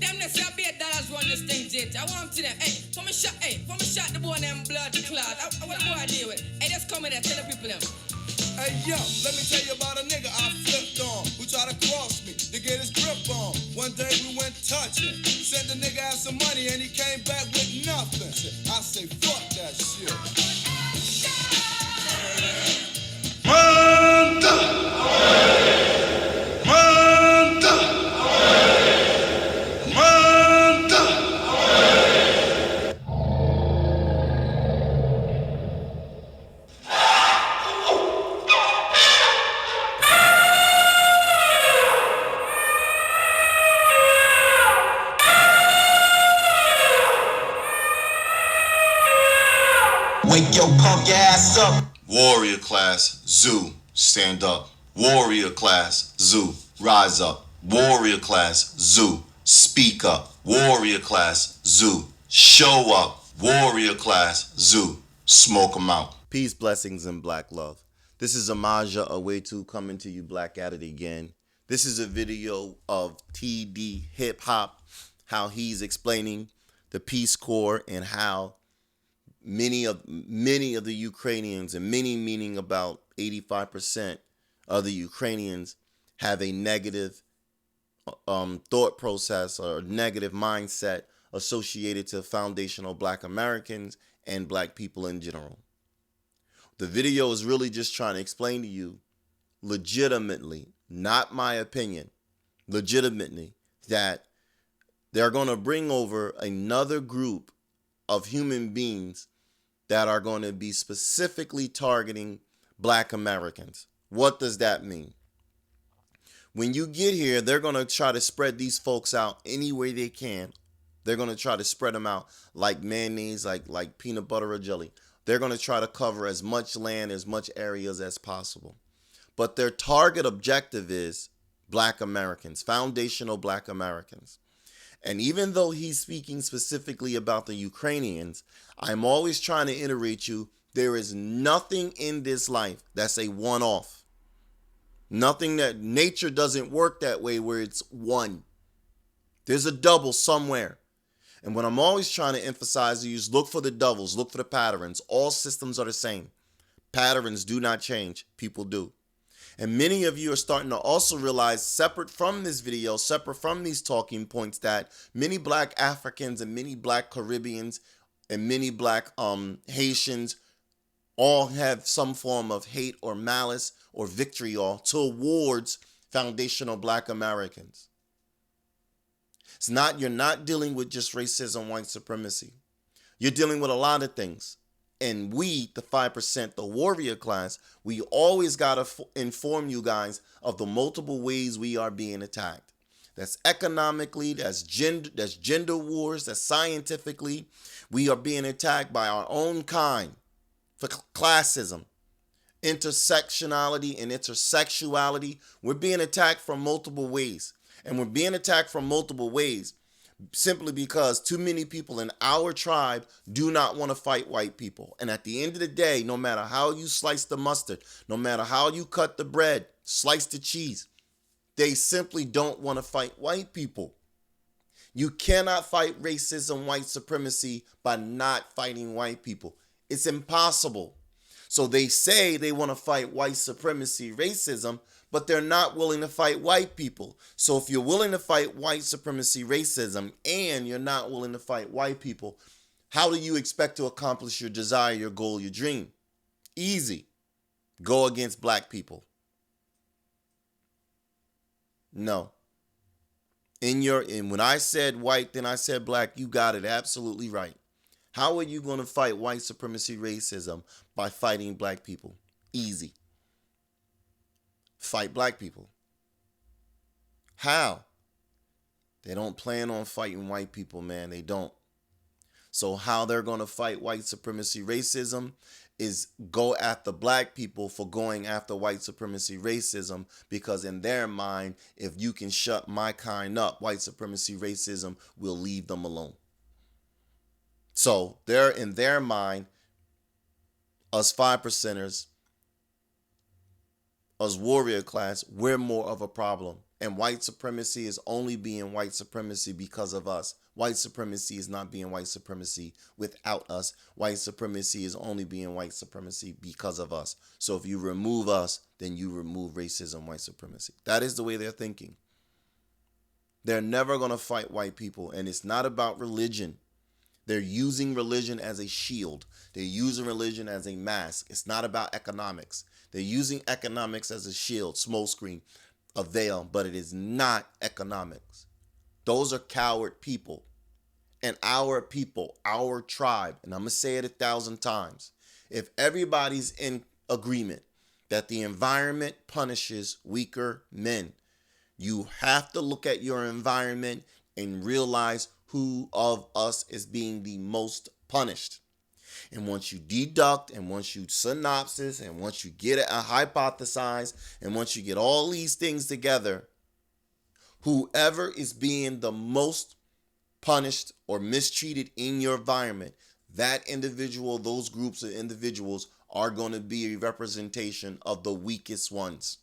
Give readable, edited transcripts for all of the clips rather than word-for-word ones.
Them they say $8 run this thing, JT. I want them to them. For me shot the boy them blood clot. What the boy I deal with? Hey, just come in there, tell the people them. Hey yo, let me tell you about a nigga I flipped on who tried to cross me to get his grip on. One day we went touching, sent the nigga out some money and he came back with nothing. I say fuck that shit. Wake your punk ass up. Warrior class, zoo, stand up. Warrior class, zoo, rise up. Warrior class, zoo, speak up. Warrior class, zoo, show up. Warrior class, zoo, smoke 'em out. Peace, blessings, and black love. This is Amaja OOOOOWWWTT coming to you black at it again. This is a video of TD Hip Hop, how he's explaining the Peace Corps and how many of the Ukrainians, and many meaning about 85% of the Ukrainians, have a negative thought process or negative mindset associated to foundational black Americans and black people in general. The video is really just trying to explain to you legitimately, not my opinion, legitimately, that they're going to bring over another group of human beings that are going to be specifically targeting black Americans. What does that mean? When you get here, they're going to try to spread these folks out any way they can. They're going to try to spread them out like mayonnaise, like peanut butter or jelly. They're going to try to cover as much land, as much areas as possible. But their target objective is black Americans, foundational black Americans. And even though he's speaking specifically about the Ukrainians, I'm always trying to iterate you, there is nothing in this life that's a one-off. Nothing that nature doesn't work that way where it's one. There's a double somewhere. And what I'm always trying to emphasize to you is look for the doubles, look for the patterns. All systems are the same. Patterns do not change. People do. And many of you are starting to also realize, separate from this video, separate from these talking points, that many black Africans and many black Caribbeans and many black Haitians all have some form of hate or malice or vitriol towards foundational black Americans. You're not dealing with just racism, white supremacy. You're dealing with a lot of things. And we, the 5%, the warrior class, we always got to inform you guys of the multiple ways we are being attacked. That's economically, that's gender wars, that's scientifically. We are being attacked by our own kind for classism, intersectionality, and intersexuality. We're being attacked from multiple ways. And we're being attacked from multiple ways simply because too many people in our tribe do not want to fight white people. And at the end of the day, no matter how you slice the mustard, no matter how you cut the bread, slice the cheese, they simply don't want to fight white people. You cannot fight racism, white supremacy by not fighting white people. It's impossible. So they say they want to fight white supremacy, racism, but they're not willing to fight white people. So if you're willing to fight white supremacy, racism, and you're not willing to fight white people, how do you expect to accomplish your desire, your goal, your dream? Easy. Go against black people. No. And when I said white, then I said black, you got it absolutely right. How are you going to fight white supremacy, racism by fighting black people? Easy. Fight black people. How? They don't plan on fighting white people, man. They don't. So how they're going to fight white supremacy, racism is go after black people for going after white supremacy, racism, because in their mind, if you can shut my kind up, white supremacy, racism will leave them alone. So they're in their mind, us 5%ers, us warrior class, we're more of a problem. And white supremacy is only being white supremacy because of us. White supremacy is not being white supremacy without us. White supremacy is only being white supremacy because of us. So if you remove us, then you remove racism, white supremacy. That is the way they're thinking. They're never going to fight white people. And it's not about religion. They're using religion as a shield. They're using religion as a mask. It's not about economics. They're using economics as a shield, smokescreen, a veil, but it is not economics. Those are coward people. And our people, our tribe, and I'm going to say it 1,000 times, if everybody's in agreement that the environment punishes weaker men, you have to look at your environment and realize who of us is being the most punished. And once you deduct, and once you synopsis, and once you get a hypothesize, and once you get all these things together, whoever is being the most punished or mistreated in your environment, that individual, those groups of individuals are going to be a representation of the weakest ones.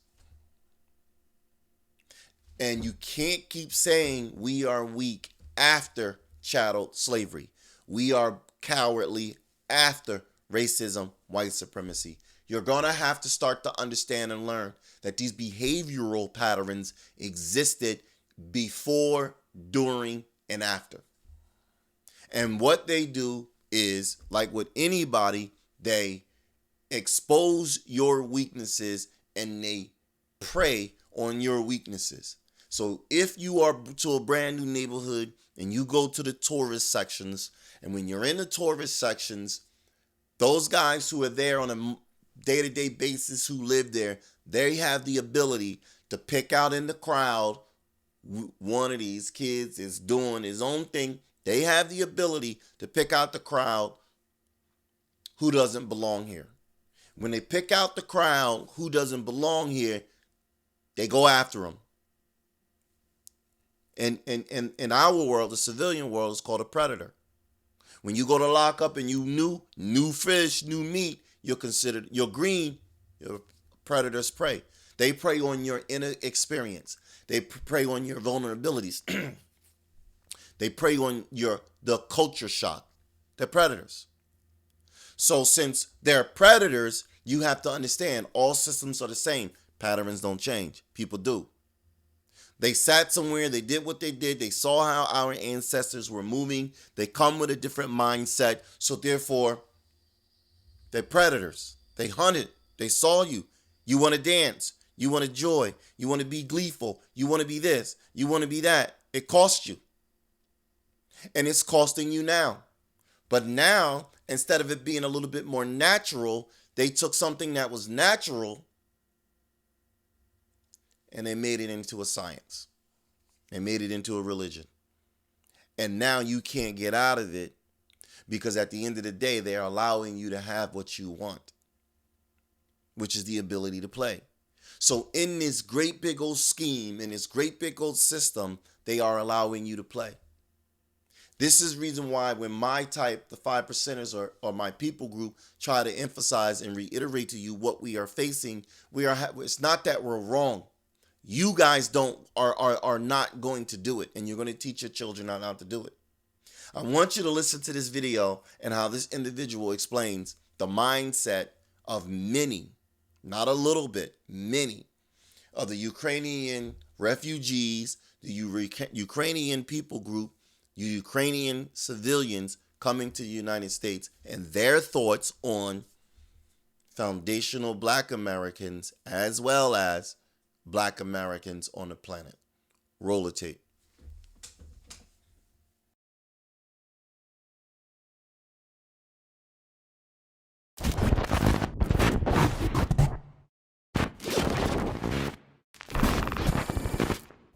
And you can't keep saying we are weak after chattel slavery. We are cowardly after racism, white supremacy. You're going to have to start to understand and learn that these behavioral patterns existed before, during, and after. And what they do is, like with anybody, they expose your weaknesses and they prey on your weaknesses. So if you are to a brand new neighborhood and you go to the tourist sections, and when you're in the tourist sections, those guys who are there on a day-to-day basis who live there, they have the ability to pick out in the crowd, one of these kids is doing his own thing. They have the ability to pick out the crowd who doesn't belong here. When they pick out the crowd who doesn't belong here, they go after them. And in our world, the civilian world, is called a predator. When you go to lock up and you new fish, new meat, you're green, you're predator's prey. They prey on your inner experience. They prey on your vulnerabilities. They prey on the culture shock. They're predators. So since they're predators, you have to understand all systems are the same. Patterns don't change. People do. They sat somewhere, they did what they did, they saw how our ancestors were moving, they come with a different mindset, so therefore, they're predators. They hunted, they saw you. You want to dance, you want to joy, you want to be gleeful, you want to be this, you want to be that. It costs you. And it's costing you now. But now, instead of it being a little bit more natural, they took something that was natural and they made it into a science. They made it into a religion. And now you can't get out of it because at the end of the day, they're allowing you to have what you want, which is the ability to play. So in this great big old scheme, in this great big old system, they are allowing you to play. This is the reason why when my type, the 5%ers or my people group, try to emphasize and reiterate to you what we are facing, it's not that we're wrong. You guys are not going to do it, and you're going to teach your children how to do it. I want you to listen to this video and how this individual explains the mindset of many, not a little bit, many of the Ukrainian refugees, the Ukrainian people group, Ukrainian civilians coming to the United States, and their thoughts on foundational Black Americans as well as Black Americans on the planet. Roll the tape.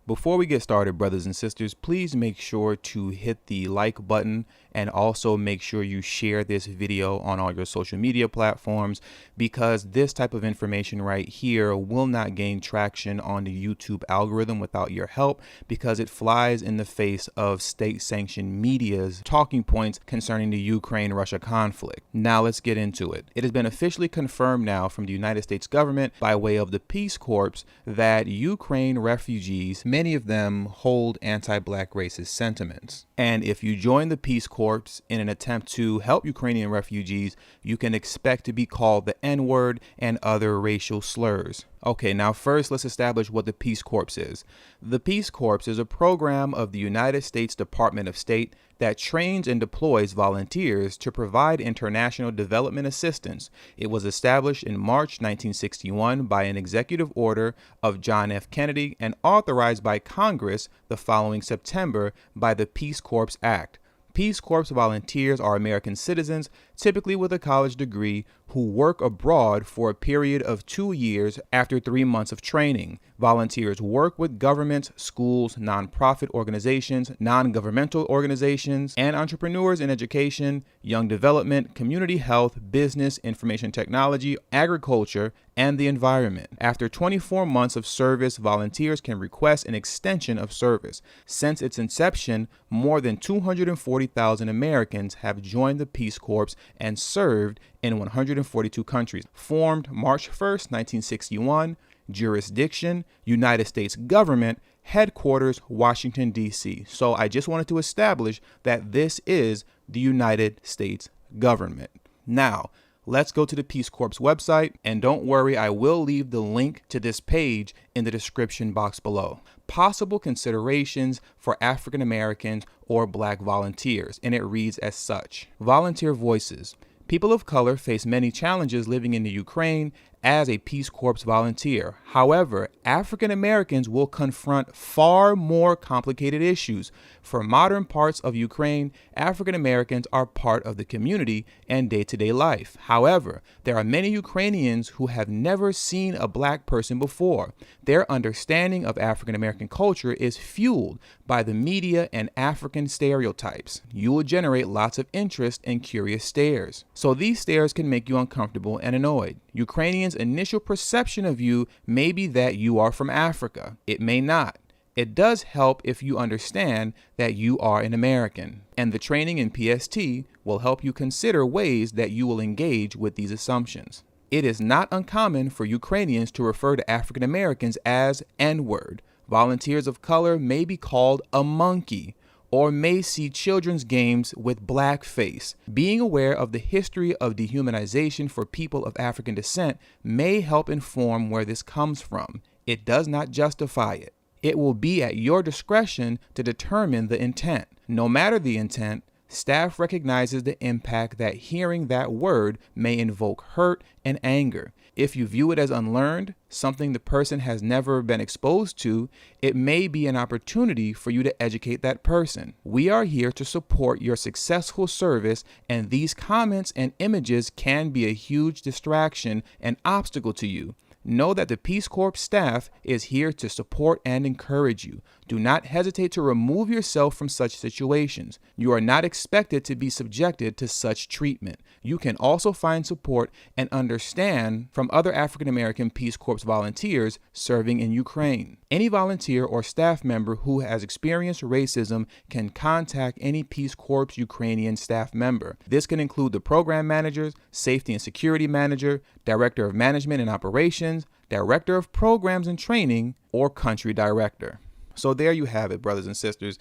Before we get started, brothers and sisters, please make sure to hit the like button and also make sure you share this video on all your social media platforms, because this type of information right here will not gain traction on the YouTube algorithm without your help, because it flies in the face of state-sanctioned media's talking points concerning the Ukraine-Russia conflict. Now let's get into it. It has been officially confirmed now from the United States government by way of the Peace Corps that Ukraine refugees, many of them hold anti-black racist sentiments. And if you join the Peace Corps in an attempt to help Ukrainian refugees, you can expect to be called the N-word and other racial slurs. Okay, now first let's establish what the Peace Corps is. The Peace Corps is a program of the United States Department of State that trains and deploys volunteers to provide international development assistance. It was established in March 1961 by an executive order of John F. Kennedy and authorized by Congress the following September by the Peace Corps Act. Peace Corps volunteers are American citizens, typically with a college degree, who work abroad for a period of 2 years after 3 months of training. Volunteers work with governments, schools, nonprofit organizations, non-governmental organizations, and entrepreneurs in education, young development, community health, business, information technology, agriculture, and the environment. After 24 months of service, volunteers can request an extension of service. Since its inception, more than 240,000 Americans have joined the Peace Corps and served in 142 countries. Formed March 1st, 1961. Jurisdiction, United States government. Headquarters, Washington, D.C. So I just wanted to establish that this is the United States government. Now, let's go to the Peace Corps website, and don't worry, I will leave the link to this page in the description box below. Possible considerations for African Americans or Black volunteers, and it reads as such. Volunteer voices. People of color face many challenges living in the Ukraine as a Peace Corps volunteer. However, African Americans will confront far more complicated issues. For modern parts of Ukraine, African Americans are part of the community and day-to-day life. However, there are many Ukrainians who have never seen a Black person before. Their understanding of African American culture is fueled by the media and African stereotypes. You will generate lots of interest and curious stares. So these stares can make you uncomfortable and annoyed. Ukrainians' initial perception of you may be that you are from Africa. It may not. It does help if you understand that you are an American, and the training in PST will help you consider ways that you will engage with these assumptions. It is not uncommon for Ukrainians to refer to African Americans as N-word. Volunteers of color may be called a monkey, or may see children's games with blackface. Being aware of the history of dehumanization for people of African descent may help inform where this comes from. It does not justify it. It will be at your discretion to determine the intent. No matter the intent, staff recognizes the impact that hearing that word may invoke hurt and anger. If you view it as unlearned, something the person has never been exposed to, it may be an opportunity for you to educate that person. We are here to support your successful service, and these comments and images can be a huge distraction and obstacle to you. Know that the Peace Corps staff is here to support and encourage you. Do not hesitate to remove yourself from such situations. You are not expected to be subjected to such treatment. You can also find support and understand from other African American Peace Corps volunteers serving in Ukraine. Any volunteer or staff member who has experienced racism can contact any Peace Corps Ukrainian staff member. This can include the program managers, safety and security manager, director of management and operations, director of programs and training, or country director. So there you have it, brothers and sisters.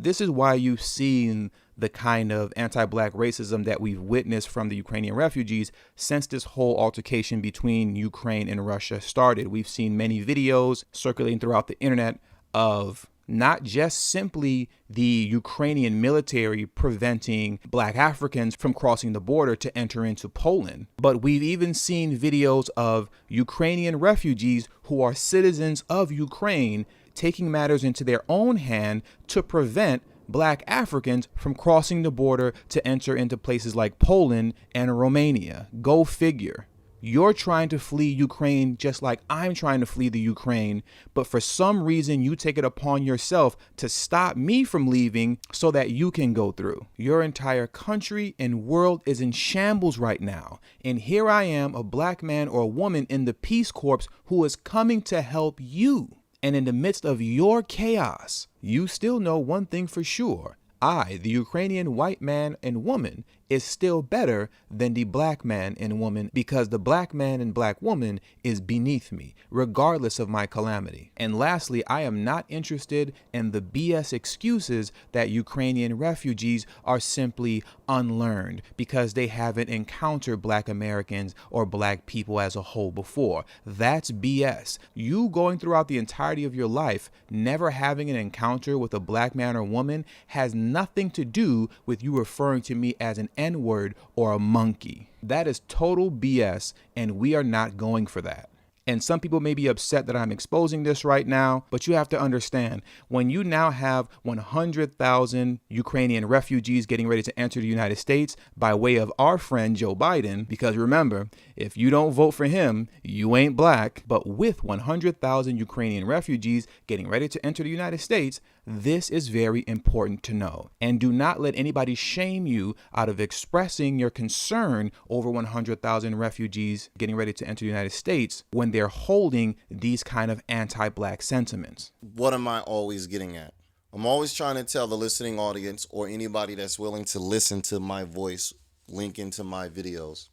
This is why you've seen the kind of anti-Black racism that we've witnessed from the Ukrainian refugees since this whole altercation between Ukraine and Russia started. We've seen many videos circulating throughout the internet of not just simply the Ukrainian military preventing Black Africans from crossing the border to enter into Poland, but we've even seen videos of Ukrainian refugees who are citizens of Ukraine taking matters into their own hand to prevent Black Africans from crossing the border to enter into places like Poland and Romania. Go figure. You're trying to flee Ukraine just like I'm trying to flee the Ukraine, but for some reason you take it upon yourself to stop me from leaving so that you can go through. Your entire country and world is in shambles right now, and here I am, a black man or woman in the Peace Corps who is coming to help you. And in the midst of your chaos, you still know one thing for sure. I, the Ukrainian white man and woman, is still better than the black man and woman, because the black man and black woman is beneath me, regardless of my calamity. And lastly, I am not interested in the BS excuses that Ukrainian refugees are simply unlearned because they haven't encountered black Americans or black people as a whole before. That's BS. You going throughout the entirety of your life, never having an encounter with a black man or woman has nothing to do with you referring to me as an N-word or a monkey. That is total BS, and we are not going for that. And some people may be upset that I'm exposing this right now, but you have to understand, when you now have 100,000 Ukrainian refugees getting ready to enter the United States by way of our friend Joe Biden, because remember, if you don't vote for him, you ain't black, but with 100,000 Ukrainian refugees getting ready to enter the United States, this is very important to know. And do not let anybody shame you out of expressing your concern over 100,000 refugees getting ready to enter the United States when they're holding these kind of anti-black sentiments. What am I always getting at? I'm always trying to tell the listening audience, or anybody that's willing to listen to my voice, link into my videos,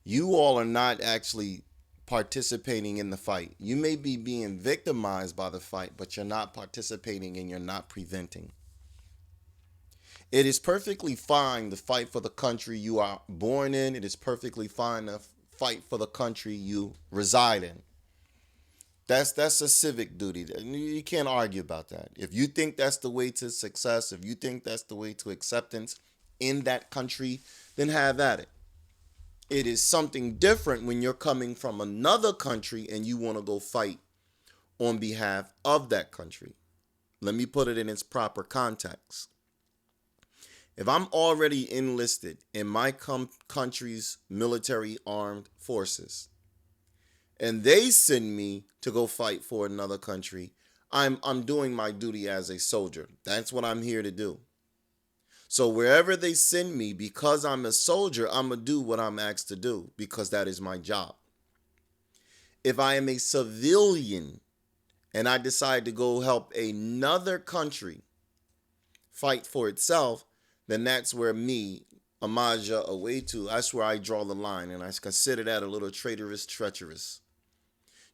you all are not actually participating in the fight. You may be being victimized by the fight, but you're not participating and you're not preventing. It is perfectly fine to fight for the country you are born in. It is perfectly fine to fight for the country you reside in. That's a civic duty. You can't argue about that. If you think that's the way to success, if you think that's the way to acceptance in that country, then have at it. It is something different when you're coming from another country and you want to go fight on behalf of that country. Let me put it in its proper context. If I'm already enlisted in my country's military armed forces and they send me to go fight for another country, I'm doing my duty as a soldier. That's what I'm here to do. So wherever they send me, because I'm a soldier, I'm going to do what I'm asked to do because that is my job. If I am a civilian and I decide to go help another country fight for itself, then that's where me, OOOOOWWWTT, that's where I draw the line, and I consider that a little treacherous.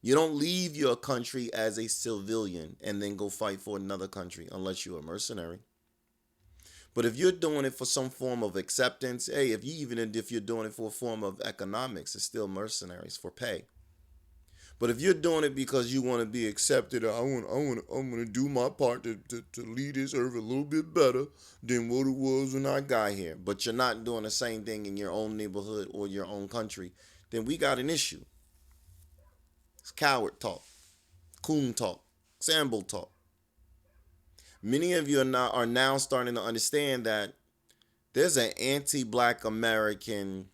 You don't leave your country as a civilian and then go fight for another country unless you're a mercenary. But if you're doing it for some form of acceptance, hey, if you're doing it for a form of economics, it's still mercenaries for pay. But if you're doing it because you want to be accepted, I'm going to do my part to lead this earth a little bit better than what it was when I got here, but you're not doing the same thing in your own neighborhood or your own country, then we got an issue. It's coward talk, coon talk, Sambo talk. Many of you are now starting to understand that there's an anti-black American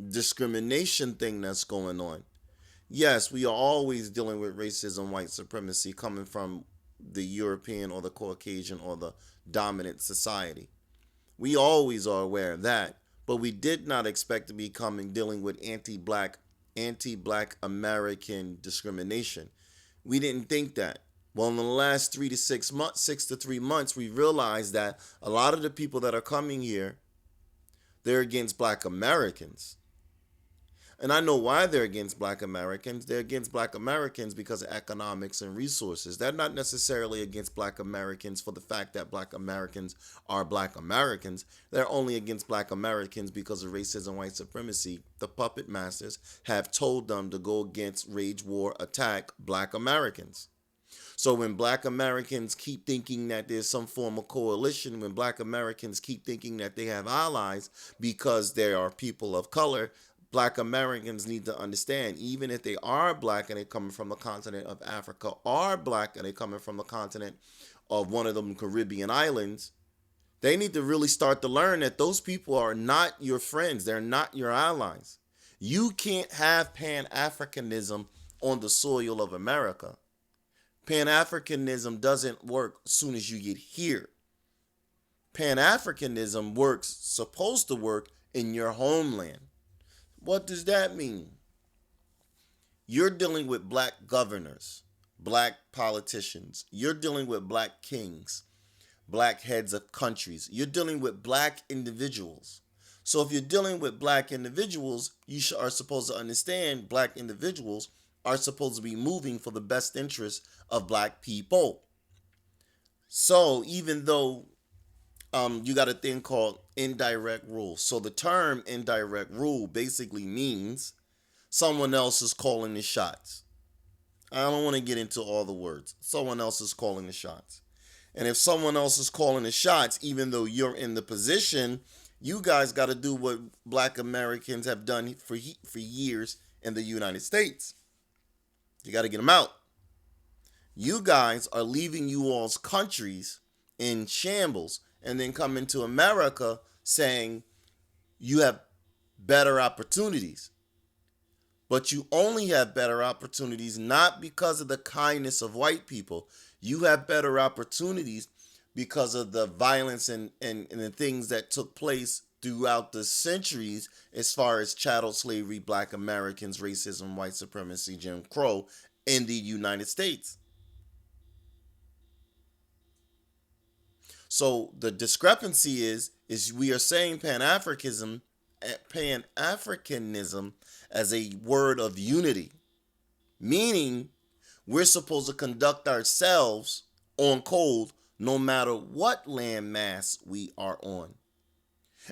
discrimination thing that's going on. Yes, we are always dealing with racism, white supremacy coming from the European or the Caucasian or the dominant society. We always are aware of that, but we did not expect to be dealing with anti-black American discrimination. We didn't think that. Well, in the last 6 to 3 months, we realized that a lot of the people that are coming here, they're against black Americans. And I know why they're against black Americans. They're against black Americans because of economics and resources. They're not necessarily against black Americans for the fact that black Americans are black Americans. They're only against black Americans because of racism, white supremacy. The puppet masters have told them to go against, wage war, attack black Americans. So when black Americans keep thinking that there's some form of coalition, when black Americans keep thinking that they have allies because they are people of color, black Americans need to understand, even if they are black and they're coming from the continent of Africa, or black and they're coming from the continent of one of them Caribbean islands, they need to really start to learn that those people are not your friends. They're not your allies. You can't have Pan-Africanism on the soil of America. Pan-Africanism doesn't work as soon as you get here. Pan-Africanism supposed to work in your homeland. What does that mean? You're dealing with black governors, black politicians. You're dealing with black kings, black heads of countries. You're dealing with black individuals. So if you're dealing with black individuals, you are supposed to understand black individuals are supposed to be moving for the best interest of black people. So even though you got a thing called indirect rule. So the term indirect rule basically means someone else is calling the shots. I don't want to get into all the words. Someone else is calling the shots. And if someone else is calling the shots, even though you're in the position, you guys got to do what black Americans have done for years in the United States. You got to get them out. You guys are leaving you all's countries in shambles and then come into America saying you have better opportunities. But you only have better opportunities not because of the kindness of white people. You have better opportunities because of the violence and the things that took place throughout the centuries as far as chattel slavery, black Americans, racism, white supremacy, Jim Crow in the United States. So the discrepancy is we are saying Pan-Africanism as a word of unity, meaning we're supposed to conduct ourselves on code no matter what landmass we are on.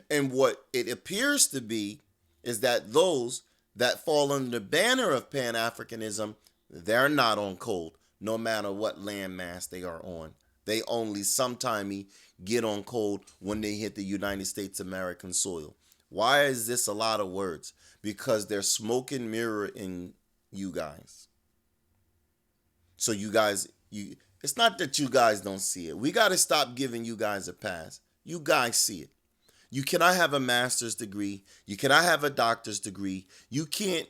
And what it appears to be is that those that fall under the banner of Pan-Africanism, they're not on code no matter what landmass they are on. They only sometime get on code when they hit the United States American soil. Why is this a lot of words? Because they're smoke and mirror in you guys. So you guys, it's not that you guys don't see it. We got to stop giving you guys a pass. You guys see it. You cannot have a master's degree. You cannot have a doctor's degree. You can't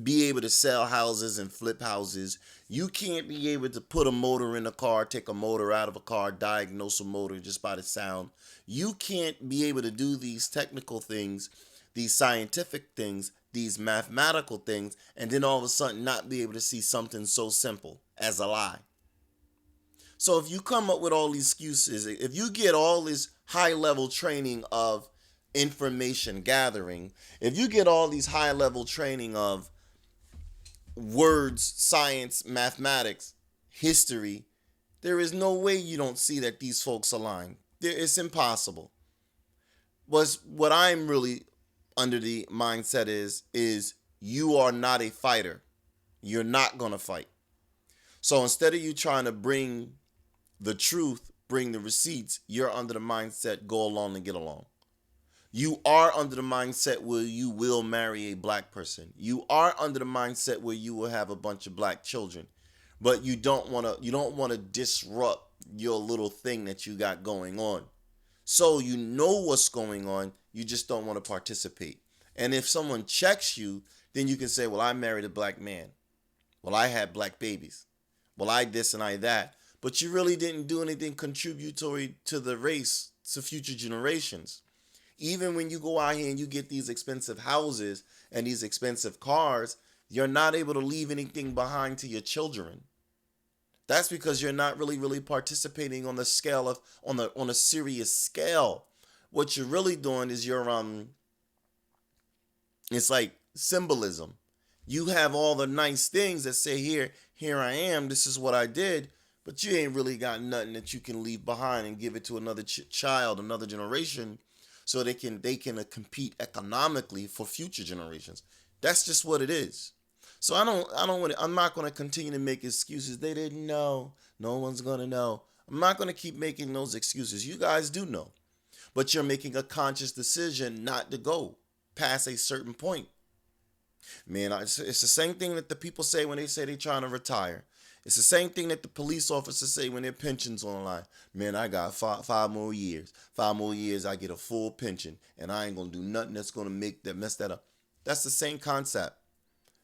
be able to sell houses and flip houses. You can't be able to put a motor in a car, take a motor out of a car, diagnose a motor just by the sound. You can't be able to do these technical things, these scientific things, these mathematical things, and then all of a sudden not be able to see something so simple as a lie. So if you come up with all these excuses, if you get all this high-level training of information gathering, if you get all these high-level training of words, science, mathematics, history, there is no way you don't see that these folks align. It's impossible. What I'm really under the mindset is you are not a fighter. You're not going to fight. So instead of you trying to bring the truth, bring the receipts, you're under the mindset, go along and get along. You are under the mindset where you will marry a black person. You are under the mindset where you will have a bunch of black children. But you don't want to disrupt your little thing that you got going on. So you know what's going on, you just don't want to participate. And if someone checks you, then you can say, well, I married a black man. Well, I had black babies. Well, I this and I that. But you really didn't do anything contributory to the race, to future generations. Even when you go out here and you get these expensive houses and these expensive cars, you're not able to leave anything behind to your children. That's because you're not really participating on the scale of on a serious scale. What you're really doing is it's like symbolism. You have all the nice things that say here I am, this is what I did, but you ain't really got nothing that you can leave behind and give it to another child, another generation, so they can compete economically for future generations. That's just what it is. So I'm not going to continue to make excuses. They didn't know. No one's going to know. I'm not going to keep making those excuses. You guys do know. But you're making a conscious decision not to go past a certain point. Man, it's the same thing that the people say when they say they're trying to retire. It's the same thing that the police officers say when their pension's on the line. Man, I got five more years. 5 more years, I get a full pension. And I ain't going to do nothing that's going to mess that up. That's the same concept.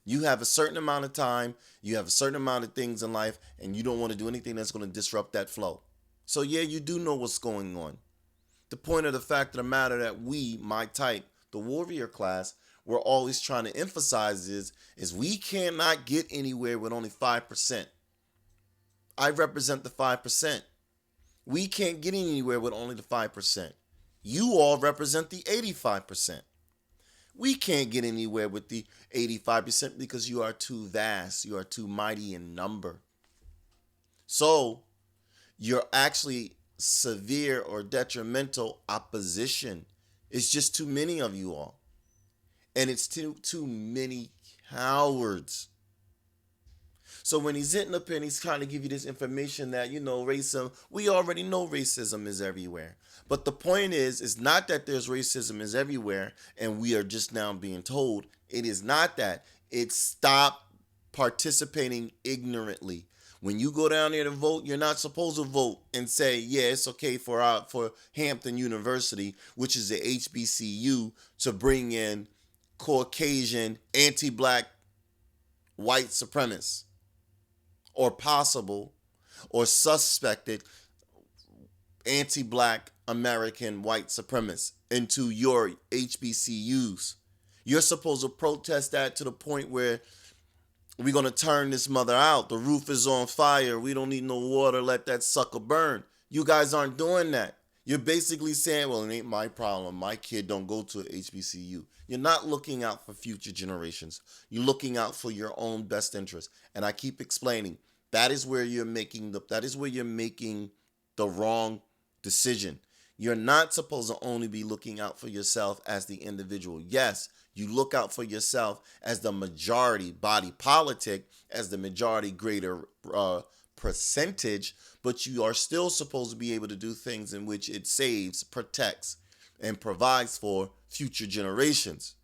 You have a certain amount of time, you have a certain amount of things in life, and you don't want to do anything that's going to disrupt that flow. So yeah, you do know what's going on. The point of the fact of the matter that we, my type, the warrior class, we're always trying to emphasize is we cannot get anywhere with only 5%. I represent the 5%. We can't get anywhere with only the 5%. You all represent the 85%. We can't get anywhere with the 85% because you are too vast. You are too mighty in number. So you're actually severe or detrimental opposition. It's just too many of you all. And it's too many cowards. So when he's hitting up here and he's trying to give you this information that, racism, we already know racism is everywhere. But the point is not that there's racism is everywhere and we are just now being told. It is not that. It's stop participating ignorantly. When you go down there to vote, you're not supposed to vote and say, yeah, it's okay for Hampton University, which is the HBCU, to bring in Caucasian, anti-black, white supremacists, or possible or suspected anti-black American white supremacists into your HBCUs. You're supposed to protest that to the point where we're going to turn this mother out. The roof is on fire. We don't need no water. Let that sucker burn. You guys aren't doing that. You're basically saying, well, it ain't my problem. My kid don't go to an HBCU. You're not looking out for future generations. You're looking out for your own best interest. And I keep explaining, that is where you're making the wrong decision. You're not supposed to only be looking out for yourself as the individual. Yes, you look out for yourself as the majority body politic, as the majority greater percentage, but you are still supposed to be able to do things in which it saves, protects, and provides for future generations.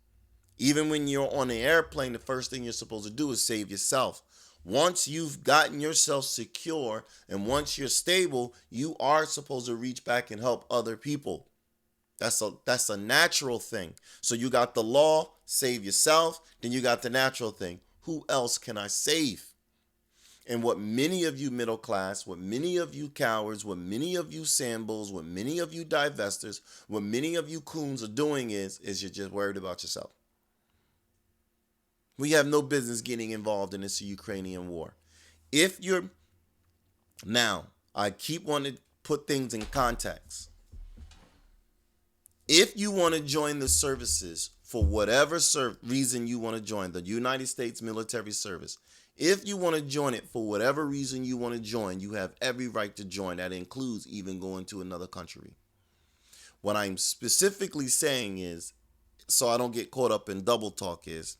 Even when you're on the airplane, the first thing you're supposed to do is save yourself. Once you've gotten yourself secure and once you're stable, you are supposed to reach back and help other people. That's a natural thing. So you got the law, save yourself, then you got the natural thing. Who else can I save? And what many of you middle class, what many of you cowards, what many of you sambos, what many of you divestors, what many of you coons are doing is you're just worried about yourself. We have no business getting involved in this Ukrainian war. Now, I keep wanting to put things in context. If you want to join the services for whatever reason you want to join, the United States military service, if you want to join it for whatever reason you want to join, you have every right to join. That includes even going to another country. What I'm specifically saying is, so I don't get caught up in double talk, is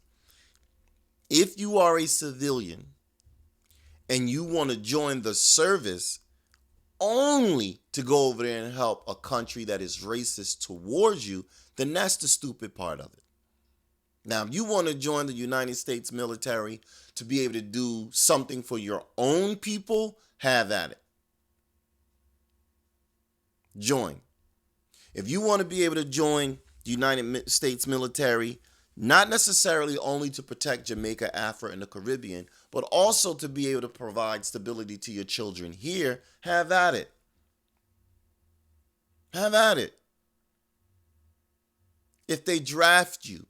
if you are a civilian and you want to join the service only to go over there and help a country that is racist towards you, then that's the stupid part of it. Now, if you want to join the United States military to be able to do something for your own people, have at it. Join. If you want to be able to join the United States military, not necessarily only to protect Jamaica, Africa, and the Caribbean, but also to be able to provide stability to your children here, have at it. Have at it. If they draft you,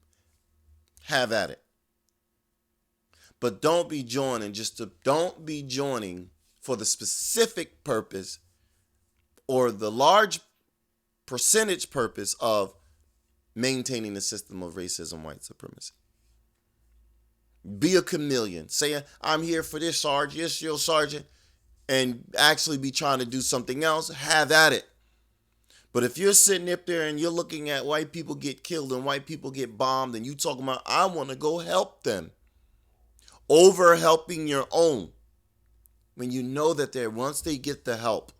have at it. But don't be joining for the specific purpose or the large percentage purpose of maintaining the system of racism, white supremacy. Be a chameleon. Say, I'm here for this, Sarge. Yes, your sergeant. And actually be trying to do something else. Have at it. But if you're sitting up there and you're looking at white people get killed and white people get bombed and you talking about, I want to go help them, over helping your own, when you know that once they get the help,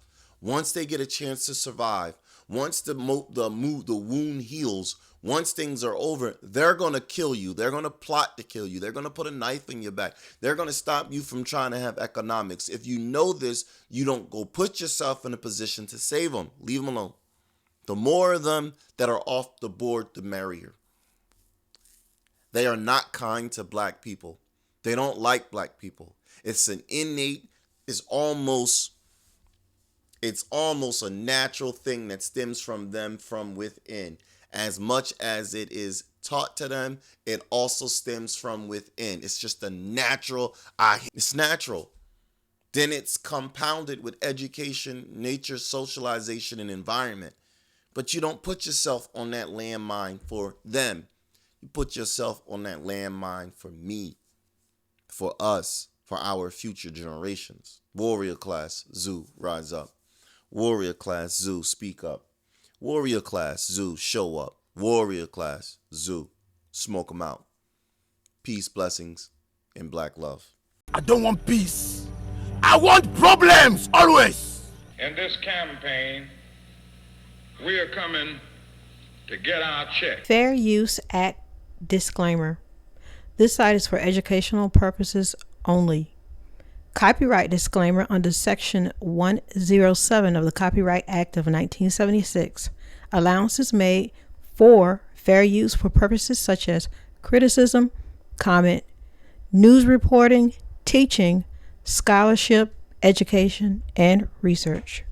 once they get a chance to survive, once the wound heals, once things are over, they're going to kill you. They're going to plot to kill you. They're going to put a knife in your back. They're going to stop you from trying to have economics. If you know this, you don't go put yourself in a position to save them. Leave them alone. The more of them that are off the board, the merrier. They are not kind to black people. They don't like black people. It's an innate, it's almost a natural thing that stems from them from within. As much as it is taught to them, it also stems from within. It's just a natural, it's natural. Then it's compounded with education, nature, socialization, and environment. But you don't put yourself on that landmine for them. You put yourself on that landmine for me, for us, for our future generations. Warrior class, Zoo, rise up. Warrior class, Zoo, speak up. Warrior class, Zoo, show up. Warrior class, Zoo, smoke them out. Peace, blessings, and black love. I don't want peace. I want problems, always. In this campaign, we are coming to get our check. Fair Use Act disclaimer. This site is for educational purposes only. Copyright disclaimer under Section 107 of the Copyright Act of 1976. Allowances made for fair use for purposes such as criticism, comment, news reporting, teaching, scholarship, education, and research.